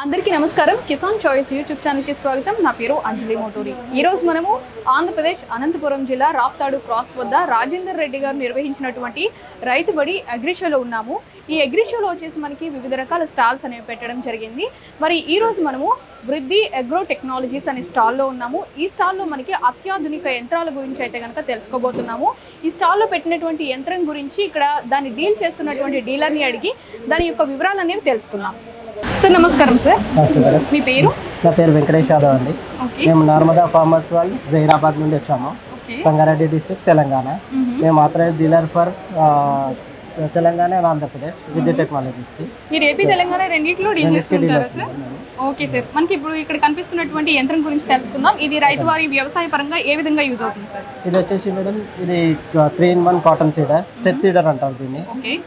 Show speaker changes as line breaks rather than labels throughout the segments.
అందరికీ నమస్కారం. Kisan choice YouTube ఛానల్కి స్వాగతం. నా పేరు అంజలి మోటూరి. ఈరోజు మనము ఆంధ్రప్రదేశ్ అనంతపురం జిల్లా రాప్తాడు క్రాస్ వద్ద రాజేందర్ రెడ్డి గారు నిర్వహించినటువంటి రైతు బడి అగ్రిషోలో ఉన్నాము. ఈ అగ్రిషోలో వచ్చేసి మనకి వివిధ రకాల స్టాల్స్ అనేవి పెట్టడం జరిగింది. మరి ఈరోజు మనము వృద్ధి అగ్రో టెక్నాలజీస్ అనే స్టాల్లో ఉన్నాము. ఈ స్టాల్లో మనకి అత్యాధునిక యంత్రాల గురించి అయితే కనుక తెలుసుకోబోతున్నాము. ఈ స్టాల్లో పెట్టినటువంటి యంత్రం గురించి ఇక్కడ దాన్ని డీల్ చేస్తున్నటువంటి డీలర్ని అడిగి దాని యొక్క వివరాలు అనేవి తెలుసుకున్నాం. సార్ నమస్కారం సార్. మీ పేరు?
నా పేరు వెంకటేష్ యాదవ్ అండి. మేము నర్మదా ఫార్మర్స్ వాళ్ళు జైరాబాద్ నుండి వచ్చాము, సంగారెడ్డి డిస్ట్రిక్ట్, తెలంగాణ. మేము authorised dealer for Telangana and Andhra Pradesh Vidyut technologies కి.
మీరు ఏపీ తెలంగాణ రెండింటిలో డీల్ చేస్తుంటారా సార్? Okay sir. మనకి ఇప్పుడు ఇక్కడ కనిపిస్తున్నటువంటి యంత్రం గురించి తెలుసుకుందాం. ఇది రైతువారి వ్యవసాయ పరంగా ఏ విధంగా యూజ్ అవుతుంది సార్?
ఇది వచ్చేసి మేడం, ఇది 3-in-1 cotton seeder, step seeder అంటారు దీన్ని.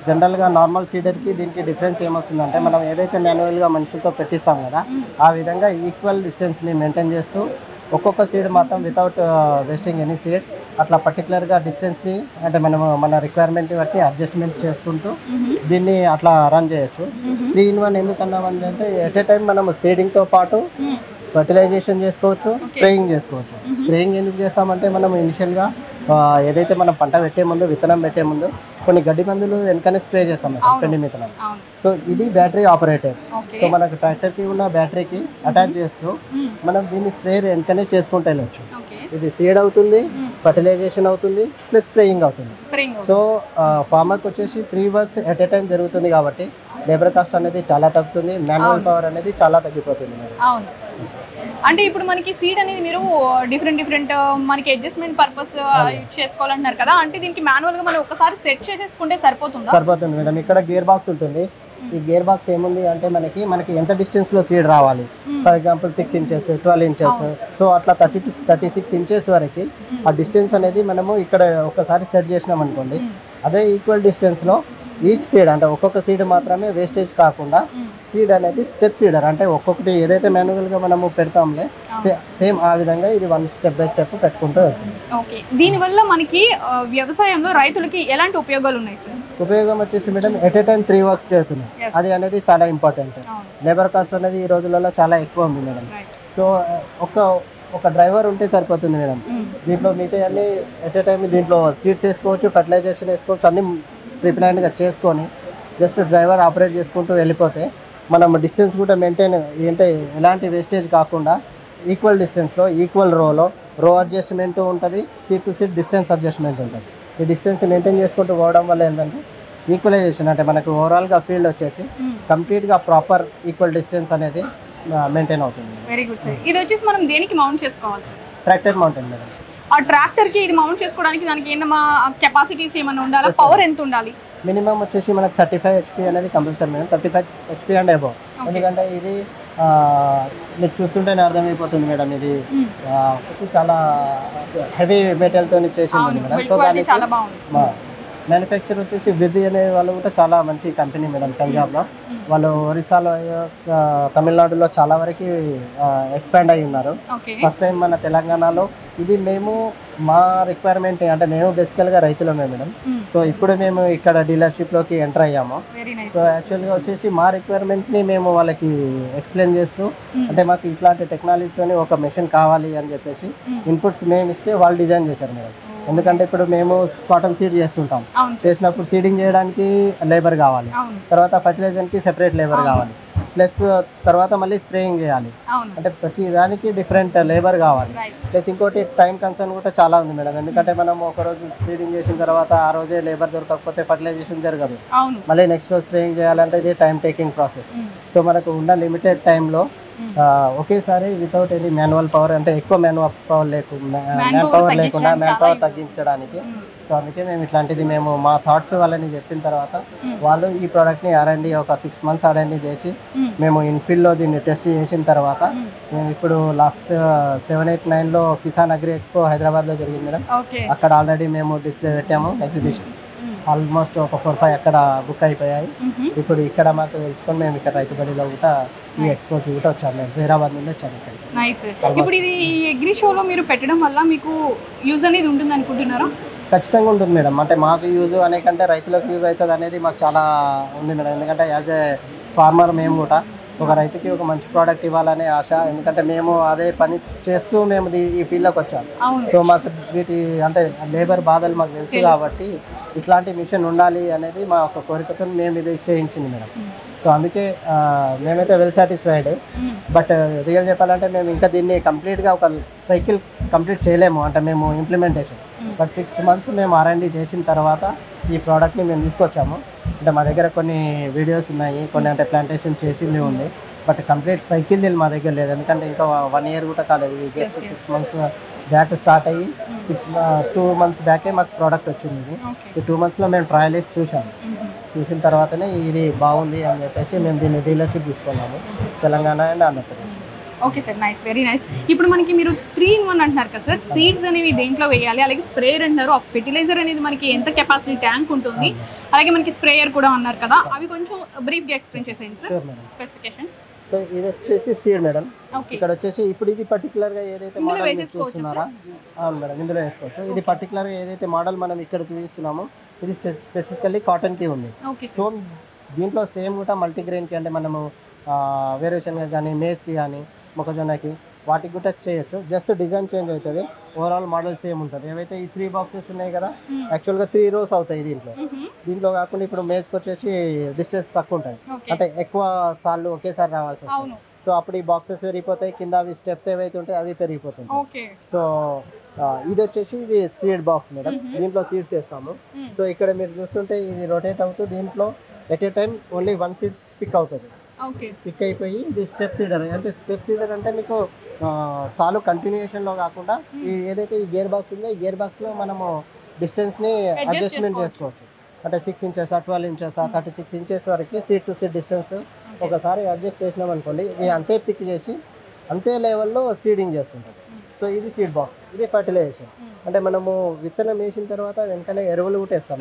జనరల్ గా నార్మల్ సీడర్ కి దీనికి డిఫరెన్స్ ఏమొస్తుందంటే, మనం ఏదైతే మాన్యువల్ గా మనుషులతో పెట్టిస్తాం కదా, ఆ విధంగా ఈక్వల్ డిస్టెన్స్ ని మెయింటైన్ చేస్తూ ఒక్కొక్క సీడ్ మాత్రం వితౌట్ వేస్టింగ్ ఎనీ సీడ్ అట్లా పర్టికులర్గా డిస్టెన్స్ని అంటే మనము మన రిక్వైర్మెంట్ని బట్టి అడ్జస్ట్మెంట్ చేసుకుంటూ దీన్ని అట్లా రన్ చేయొచ్చు. 3-in-1 ఎందుకన్నామంటే ఎట్ ఏ టైం మనము సీడింగ్తో పాటు ఫర్టిలైజేషన్ చేసుకోవచ్చు, స్ప్రేయింగ్ చేసుకోవచ్చు. స్ప్రేయింగ్ ఎందుకు చేస్తామంటే, మనం ఇనిషియల్గా ఏదైతే మనం పంట పెట్టే ముందు, విత్తనం పెట్టే ముందు కొన్ని గడ్డి మందులు వెనకనే స్ప్రే చేస్తాం పెండి విత్తనం. సో ఇది బ్యాటరీ ఆపరేటెడ్. సో మనకు ట్రాక్టర్కి ఉన్న బ్యాటరీకి అటాచ్ చేస్తూ మనం దీన్ని స్ప్రే వెనకనే చేసుకుంటూ వెళ్ళొచ్చు. ఇది సీడ్ అవుతుంది, ఫర్టిలైజేషన్ అవుతుంది, ప్లస్ స్ప్రేయింగ్ అవుతుంది. సో ఫార్మర్కి వచ్చేసి 3 వర్క్స్ ఎట్ ఏ టైం జరుగుతుంది కాబట్టి లేబర్ కాస్ట్ అనేది చాలా తగ్గుతుంది, మాన్యువల్ పవర్ అనేది చాలా తగ్గిపోతుంది.
అంటే ఇప్పుడు మనకి సీడ్ అనేది మీరు డిఫరెంట్ మనకి అడ్జస్ట్మెంట్ పర్పస్ చేసుకోవాలంటున్నారు కదా, అంటే దీనికి మాన్యువల్ గా మనం ఒకసారి సెట్ చేసేసుకుంటే సరిపోతుంది
మేడం. ఇక్కడ గేర్ బాక్స్ ఉంటుంది. ఈ గేర్ బాక్స్ ఏముంది అంటే మనకి ఎంత డిస్టెన్స్ లో సీడ్ రావాలి, for example 6 inches 12 inches, so అట్లా 30 to 36 inches వరకు ఆ డిస్టెన్స్ అనేది మనము ఇక్కడ ఒకసారి సెట్ చేసినాం అనుకోండి, అదే ఈక్వల్ డిస్టెన్స్ లో ఈచ్ సీడ్ అంటే ఒక్కొక్క సీడ్ మాత్రమే వేస్టేజ్ కాకుండా సీడ్ అనేది స్టెప్ సీడర్ అంటే ఒక్కొక్కటి ఏదైతే మాన్యువల్గా మనము పెడతాంలే సేమ్ ఆ విధంగా ఇది 1 step by step పెట్టుకుంటూ వెళ్తుంది.
ఓకే, దీనివల్ల మనకి వ్యవసాయంలో రైతులకి ఎలాంటి ఉపయోగాలు ఉన్నాయి సార్?
ఉపయోగం వచ్చేసి madam, at a time 3 works చేస్తున్నాయి. అది అనేది చాలా ఇంపార్టెంట్. లేబర్ కాస్ట్ అనేది ఈ రోజులలో చాలా ఎక్కువ ఉంది మేడం. సో ఒక డ్రైవర్ ఉంటే సరిపోతుంది మేడం. దీంట్లో మిగతా అన్ని ఎట్ ఏ టైం దీంట్లో సీడ్స్ వేసుకోవచ్చు, ఫర్టిలైజేషన్ వేసుకోవచ్చు, అన్ని ప్రిప్లాన్డ్గా చేసుకొని జస్ట్ డ్రైవర్ ఆపరేట్ చేసుకుంటూ వెళ్ళిపోతే మనం డిస్టెన్స్ కూడా మెయింటైన్ అంటే ఎలాంటి వేస్టేజ్ కాకుండా ఈక్వల్ డిస్టెన్స్లో ఈక్వల్ రో అడ్జస్ట్మెంట్ ఉంటుంది, seat to seat distance adjustment ఉంటుంది. ఈ డిస్టెన్స్ మెయింటైన్ చేసుకుంటూ పోవడం వల్ల ఏంటంటే ఈక్వలైజేషన్ అంటే మనకు ఓవరాల్గా ఫీల్డ్ వచ్చేసి కంప్లీట్గా ప్రాపర్ ఈక్వల్ డిస్టెన్స్ అనేది మెయింటైన్ అవుతుంది.
Very good sir. ఇది వచ్చేసి మనం దేనికి మౌంట్ చేసుకోవాలి సార్?
Tractor mountain madam.
ఆ ట్రాక్టర్కి ఇది మౌంట్ చేసుకోవడానికి దానికి ఏమన్నా కెపాసిటీస్ ఏమైనా ఉండాలా? పవర్ ఎంత ఉండాలి?
మినిమం వచ్చేసి మనకు 35 HP అనేది compulsory madam. 35 HP and above. ఎందుకంటే ఇది మీకు చూస్తుంటేనే అర్థమైపోతుంది మేడం, ఇది వచ్చేసి చాలా హెవీ మెటీరియల్తో చేసింది మేడం. సో దానికి మ్యానుఫ్యాక్చర్ వచ్చేసి వృద్ధి అనే వాళ్ళు కూడా చాలా మంచి కంపెనీ మేడం. పంజాబ్లో వాళ్ళు, ఒరిస్సాలో, తమిళనాడులో చాలా వరకు ఎక్స్పాండ్ అయి ఉన్నారు. ఫస్ట్ టైం మన తెలంగాణలో ఇది మేము మా రిక్వైర్మెంట్ అంటే మేము బేసికల్గా రైతులమే మేడం. సో ఇప్పుడు మేము ఇక్కడ డీలర్షిప్లోకి ఎంటర్ అయ్యాము. సో యాక్చువల్గా వచ్చేసి మా రిక్వైర్మెంట్ని మేము వాళ్ళకి ఎక్స్ప్లెయిన్ చేస్తూ అంటే మాకు ఇట్లాంటి టెక్నాలజీతోని ఒక మెషిన్ కావాలి అని చెప్పేసి ఇన్పుట్స్ మేము ఇస్తే వాళ్ళు డిజైన్ చేశారు మేడం. ఎందుకంటే ఇప్పుడు మేము కాటన్ సీడ్ చేస్తుంటాం, చేసినప్పుడు సీడింగ్ చేయడానికి లేబర్ కావాలి, తర్వాత ఫర్టిలైజర్కి సెపరేట్ లేబర్ కావాలి, ప్లస్ తర్వాత మళ్ళీ స్ప్రేయింగ్ చేయాలి, అంటే ప్రతి దానికి డిఫరెంట్ లేబర్ కావాలి. ప్లస్ ఇంకోటి టైం కన్సర్న్ కూడా చాలా ఉంది మేడం. ఎందుకంటే మనం ఒకరోజు స్ప్రేయింగ్ చేసిన తర్వాత ఆ రోజే లేబర్ దొరకకపోతే ఫర్టిలైజేషన్ జరగదు, మళ్ళీ నెక్స్ట్ రోజు స్ప్రేయింగ్ చేయాలంటే ఇది టైం టేకింగ్ ప్రాసెస్. సో మనకు ఉన్న లిమిటెడ్ టైంలో ఒకేసారి వితౌట్ ఎనీ మాన్యువల్ పవర్ అంటే ఎక్కువ మ్యాన్ పవర్ లేకుండా మ్యాన్ పవర్ తగ్గించడానికి. సో అందుకే మేము ఇట్లాంటిది మేము మా థాట్స్ వాళ్ళని చెప్పిన తర్వాత వాళ్ళు ఈ ప్రోడక్ట్ని R&D ఒక 6 months R&D చేసి మేము ఇన్ఫీల్డ్లో దీన్ని టెస్ట్ చేసిన తర్వాత మేము ఇప్పుడు లాస్ట్ 7-8-9లో కిసాన్ అగ్రి ఎక్స్పో హైదరాబాద్లో జరిగింది మేడం. అక్కడ ఆల్రెడీ మేము డిస్ప్లే పెట్టాము ఎగ్జిబిషన్. ఆల్మోస్ట్ ఒక 4-5 అక్కడ బుక్ అయిపోయాయి. ఇప్పుడు ఇక్కడ మాకు తెలుసుకొని మేము ఇక్కడ రైతు బడిలో కూడా ఈ ఎక్స్పోకి కూడా వచ్చాము. మేము జైరాబాద్ నుండి వచ్చాము ఇక్కడికి.
నైస్. ఇప్పుడు ఇది అగ్రి షోలో మీరు పెట్టడం వల్ల మీకు యూజ్ అనేది ఉంటుంది అనుకుంటున్నారా?
ఖచ్చితంగా ఉంటుంది మేడం. అంటే మాకు యూజ్ అనేకంటే రైతులకు యూజ్ అవుతుంది అనేది మాకు చాలా ఉంది మేడం. ఎందుకంటే యాజ్ ఏ ఫార్మర్ మేము కూడా ఒక రైతుకి ఒక మంచి ప్రోడక్ట్ ఇవ్వాలనే ఆశ. ఎందుకంటే మేము అదే పని చేస్తూ మేము ఈ ఫీల్డ్లోకి వచ్చాము. సో మాకు వీటి అంటే లేబర్ బాధలు మాకు తెలుసు కాబట్టి ఇట్లాంటి మిషన్ ఉండాలి అనేది మా ఒక కోరికతో మేము ఇది చేయించింది మేడం. సో అందుకే మేమైతే వెల్ సాటిస్ఫైడ్. బట్ రియల్ చెప్పాలంటే మేము ఇంకా దీన్ని కంప్లీట్గా ఒక సైకిల్ కంప్లీట్ చేయలేము, అంటే మేము ఇంప్లిమెంటేషన్. బట్ 6 months మేము R&D చేసిన తర్వాత ఈ ప్రోడక్ట్ని మేము తీసుకొచ్చాము. అంటే మా దగ్గర కొన్ని వీడియోస్ ఉన్నాయి, కొన్ని అంటే ప్లాంటేషన్ చేసింది ఉంది. బట్ కంప్లీట్ సైకిల్ దీన్ని మా దగ్గర లేదు, ఎందుకంటే ఇంకా 1 year కూడా కాలేదు. ఇది జస్ట్ 6 months బ్యాక్ స్టార్ట్ అయ్యి 2 months బ్యాకే మాకు ప్రోడక్ట్ వచ్చింది. ఈ 2 monthsలో మేము ట్రయల్ వేసి చూసిన తర్వాతనే ఇది బాగుంది అని చెప్పేసి మేము దీన్ని డీలర్షిప్ తీసుకున్నాము, Telangana and Andhra Pradesh.
Okay sir, nice, very nice. ఇప్పుడు మనకి మీరు 3-in-1 అంటున్నారు కదా సార్, సీడ్స్ అనేవి దేంట్లో వేయాలి, అలాగే స్ప్రేయర్ అంటారు, ఫెర్టిలైజర్ అనేది మనకి ఎంత కెపాసిటీ ట్యాంక్ ఉంటుంది, అలాగే మనకి స్ప్రేయర్ కూడా అన్నారు కదా, అవి కొంచెం బ్రీఫ్గా ఎక్స్ప్లెయిన్ చేసేయండి సార్ స్పెసిఫికేషన్స్.
సో ఇది వచ్చేసి సీడ్ మేడం. ఇక్కడ వచ్చేసి ఇప్పుడు ఇది పర్టికులర్గా ఏదైతే మోడల్ చూస్తున్నారా, అవును మేడం, ఇందులో వేసుకోవచ్చు. ఇది పర్టికులర్గా ఏదైతే మోడల్ మనం ఇక్కడ చూపిస్తున్నామో ఇది స్పెసిఫికల్లీ కాటన్కి ఉంది. సో దీంట్లో సేమ్ కూడా మల్టీగ్రెయిన్కి అంటే మనము వేరియేషన్గా కానీ మేజ్కి కానీ మొక్కజొన్నకి వాటికి కూడా చేయొచ్చు. జస్ట్ డిజైన్ చేంజ్ అవుతుంది, ఓవరాల్ మోడల్ సేమ్ ఉంటుంది. ఏవైతే ఈ 3 boxes ఉన్నాయి కదా, యాక్చువల్గా 3 rows అవుతాయి దీంట్లో కాకుండా ఇప్పుడు మేజ్కి వచ్చేసి డిస్టెన్స్ తక్కువ ఉంటుంది, అంటే ఎక్కువ సార్లు ఒకేసారి రావాల్సి వస్తుంది. సో అప్పుడు ఈ బాక్సెస్ పెరిగిపోతాయి, కింద అవి స్టెప్స్ ఏవైతే ఉంటాయి అవి పెరిగిపోతుంటాయి. సో ఇది వచ్చేసి ఇది సీడ్ బాక్స్ మేడం, దీంట్లో సీడ్స్ వేస్తాము. సో ఇక్కడ మీరు చూస్తుంటే ఇది రొటేట్ అవుతూ దీంట్లో at a time only 1 seed pick అవుతుంది. పిక్ అయిపోయి ఇది స్టెప్ సీడర్. అంటే స్టెప్ సీడర్ అంటే మీకు చాలు కంటిన్యూషన్లో కాకుండా ఈ ఏదైతే ఈ గేర్ బాక్స్ ఉందో ఈ గేర్ బాక్స్లో మనము డిస్టెన్స్ని అడ్జస్ట్మెంట్ చేసుకోవచ్చు. అంటే 6 inches 12 inches 36 inches వరకు సీడ్ టు సీడ్ డిస్టెన్స్ ఒకసారి అడ్జస్ట్ చేసినాం అనుకోండి, ఇది అంతే పిక్ చేసి అంతే లెవెల్లో సీడింగ్ చేస్తుంటుంది. సో ఇది సీడ్ బాక్స్, ఇది ఫర్టిలైజేషన్. అంటే మనము విత్తనం వేసిన తర్వాత వెంటనే ఎరువులు కూడా వేస్తాం.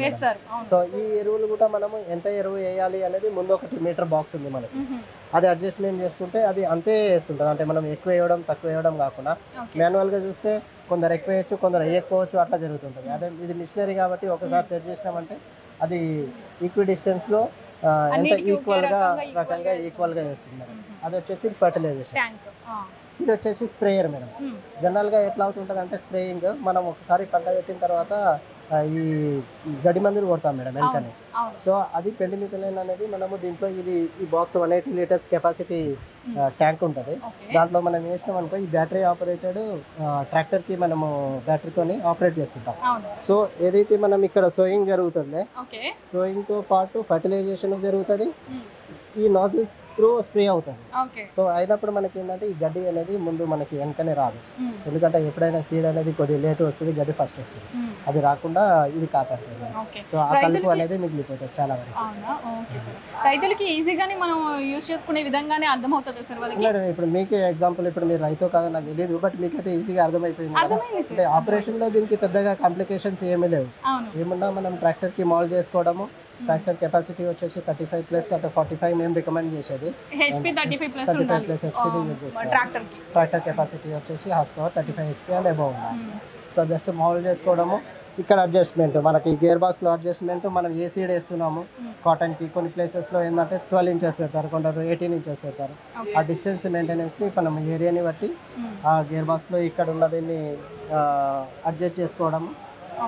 సో ఈ ఎరువులు కూడా మనము ఎంత ఎరువు వేయాలి అనేది ముందు 1 meter బాక్స్ ఉంది మనకి, అది అడ్జస్ట్మెంట్ చేసుకుంటే అది అంతే వేస్తుంటుంది. అంటే మనం ఎక్కువ వేయడం తక్కువ వేయడం కాకుండా మాన్యువల్గా చూస్తే కొందరు ఎక్కువ వేయచ్చు, కొందరు వేయకపోవచ్చు, అట్లా జరుగుతుంటుంది. అదే ఇది మిషనరీ కాబట్టి ఒకసారి సెట్ చేసినామంటే అది ఈక్వి డిస్టెన్స్లో ఎంత ఈక్వల్గా చేస్తుంది. అది వచ్చేసి ఫర్టిలైజేషన్. ఇది వచ్చేసి స్ప్రేయర్ మేడం. జనరల్గా ఎట్లా అవుతుంటుంది అంటే స్ప్రేయింగ్ మనం ఒకసారి పంట పెట్టిన తర్వాత ఈ గడి మందులు కొడతాం మేడం వెంటనే. సో అది పెండిమిథిలిన్ అనేది మనము దీంట్లో ఇది ఈ బాక్స్ 180 liters కెపాసిటీ ట్యాంక్ ఉంటుంది. దాంట్లో మనం వేసినాం అనుకో ఈ బ్యాటరీ ఆపరేటెడ్ ట్రాక్టర్కి మనము బ్యాటరీతోని ఆపరేట్ చేస్తుంటాం. సో ఏదైతే మనం ఇక్కడ సోయింగ్ జరుగుతుందో సోయింగ్తో పాటు ఫర్టిలైజేషన్ జరుగుతుంది, ఈ నాజిల్స్ త్రూ స్ప్రే అవుతుంది. సో అయినప్పుడు మనకి ఏంటంటే ఈ గడ్డి అనేది ముందు మనకి వెనకనే రాదు, ఎందుకంటే ఎప్పుడైనా సీడ్ అనేది కొద్దిగా లేట్ వస్తుంది, గడ్డి ఫస్ట్ వస్తుంది. అది రాకుండా ఇది కాపాడుతుంది. సో ఆ కలుపు అనేది మిగిలిపోతుంది చాలా వరకు.
రైతులకి ఈజీగానే మనం యూజ్ చేసుకునే విధంగానే అర్థమవుతుంది సార్ వాళ్ళకి.
ఇప్పుడు మీకే ఎగ్జాంపుల్, ఇప్పుడు మీరు రైతు కాదని నాకు తెలియదు, బట్ మీకైతే ఈజీగా అర్థమైపోయింది. అంటే ఆపరేషన్లో దీనికి పెద్దగా కాంప్లికేషన్స్ ఏమీ లేవు. ఏమన్నా మనం ట్రాక్టర్కి మాల్ చేసుకోవడము, ట్రాక్టర్ కెపాసిటీ వచ్చేసి 35+ అంటే 45 మేము రికమెండ్ చేసేది.
HP 35+
ట్రాక్టర్ కెపాసిటీ వచ్చేసి horse power 35 HP and above ఉండాలి. సో జస్ట్ మామూలు చేసుకోవడము. ఇక్కడ అడ్జస్ట్మెంట్ మనకి గేర్ బాక్స్లో అడ్జస్ట్మెంట్ మనం ఏ సీడ్ వేస్తున్నాము కాటన్కి కొన్ని ప్లేసెస్లో ఏంటంటే 12 inches పెడతారు, కొందరు 18 inches పెడతారు. ఆ డిస్టెన్స్ మెయింటెనెన్స్ని మనం ఏరియాని బట్టి ఆ గేర్ బాక్స్లో ఇక్కడ ఉన్నదాన్ని అడ్జస్ట్ చేసుకోవడము,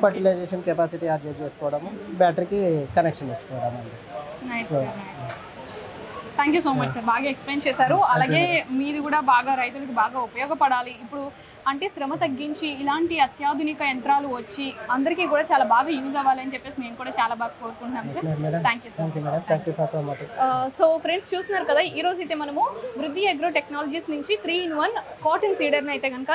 ఫర్టిలైజేషన్ కెపాసిటీ అడ్జస్ట్ చేసుకోవడము, బ్యాటరీకి కనెక్షన్ ఇచ్చుకోవడం అండి.
Thank you so much sir, బాగా ఎక్స్ప్లెయిన్ చేశారు. అలాగే మీది కూడా బాగా రైతులకు బాగా ఉపయోగపడాలి. ఇప్పుడు అంటే శ్రమ తగ్గించి ఇలాంటి అత్యాధునిక యంత్రాలు వచ్చి అందరికీ కూడా చాలా బాగా యూజ్ అవ్వాలని చెప్పేసి మేము కూడా చాలా బాగా కోరుకుంటున్నాం sir. Thank you so much. So friends చూస్తున్నారు కదా, ఈ రోజు అయితే మనము వృద్ధి అగ్రో టెక్నాలజీస్ నుంచి 3-in-1 కాటన్ సీడర్ని అయితే కనుక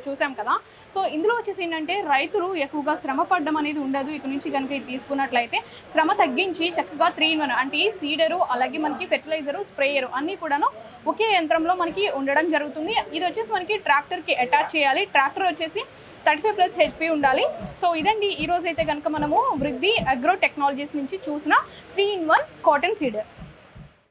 చూసాం కదా. సో ఇందులో వచ్చేసి ఏంటంటే రైతులు ఎక్కువగా శ్రమ పడడం అనేది ఉండదు. ఇక నుంచి కనుక ఇది తీసుకున్నట్లయితే శ్రమ తగ్గించి చక్కగా 3-in-1 అంటే సీడరు అలాగే మనకి ఫెర్టిలైజరు స్ప్రేయరు అన్నీ కూడాను ఒకే యంత్రంలో మనకి ఉండడం జరుగుతుంది. ఇది వచ్చేసి మనకి ట్రాక్టర్కి అటాచ్ చేయాలి. ట్రాక్టర్ వచ్చేసి 35+ HP ఉండాలి. సో ఇదండి ఈ రోజు అయితే కనుక మనము వృద్ధి అగ్రో టెక్నాలజీస్ నుంచి చూసిన 3-in-1 కాటన్ సీడర్.